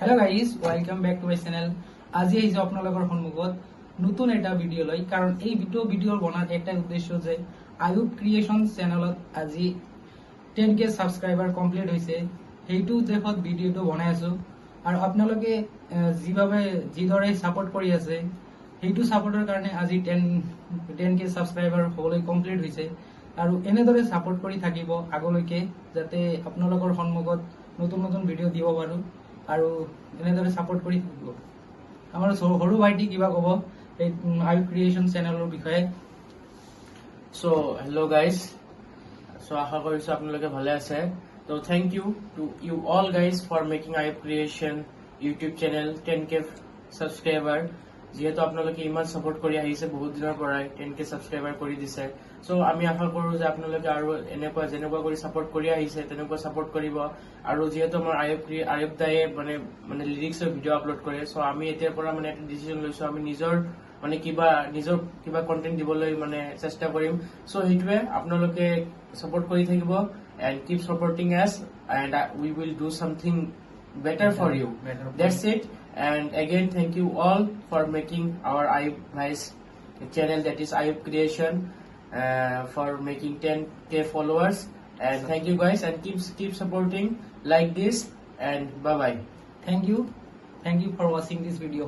Hello guys welcome back to my channel. আজি আহিছো আপোনালোকৰ সন্মুখত নতুন এটা ভিডিও লৈ কাৰণ এই ভিডিও বনাৰ একটা উদ্দেশ্য যে আয়ুব ক্ৰিয়েশন চেনেলত আজি 10k সাবস্ক্ৰাইবাৰ কমপ্লিট হৈছে সেইটো উদ্দেশ্যত ভিডিওটো বনাই আছো আৰু আপোনালোকে যিদৰে সাপোৰ্ট কৰি আছে সেইটো সাপোৰ্টৰ কাৰণে আজি 10k সাবস্ক্ৰাইবাৰ হ'বলৈ কমপ্লিট হৈছে আৰু এনেদৰে সাপোৰ্ট কৰি থাকিব আগলৈকে যাতে আপোনালোকৰ সন্মুখত নতুন নতুন ভিডিও দিব পাৰো আৰু এনেদৰে সাপোৰ্ট কৰি থাকিব। আমাৰ সৰু ভাইটি কিবা ক'ব এই আয়ুব ক্ৰিয়েশন চেনেলৰ বিষয়ে। সো হেল্ল' গাইজ, সো আশা কৰিছো আপোনালোকে ভালে আছে। তো thank you to you all guys for making Ayub creation YouTube channel 10k subscriber. যিহেতু আপোনালোকে ইমান সাপোৰ্ট কৰি আহিছে বহুত দিনৰ পৰাই 10k সাবস্ক্ৰাইবাৰ কৰি দিছে। সো আমি আশা কৰো যে আপোনালোকে আৰু এনেকুৱা যেনেকুৱা কৰি সাপোৰ্ট কৰি আহিছে তেনেকুৱা সাপোৰ্ট কৰিব। আৰু যিহেতু আমাৰ আয়ুব দায়ে মানে লিৰিক্সৰ ভিডিঅ' আপলোড কৰে, সো আমি এতিয়াৰ পৰা মানে এটা ডিচিজন লৈছো আমি নিজৰ কিবা কন্টেন্ট দিবলৈ মানে চেষ্টা কৰিম। সো সেইটোৱে আপোনালোকে সাপোৰ্ট কৰি থাকিব and keep supporting us and we will do something better for you. That's it. And again, thank you all for making our Ayub Bhai's channel, that is Ayub Creation, for making 10k followers. And thank you guys, and keep supporting like this. And bye bye. Thank you for watching this video.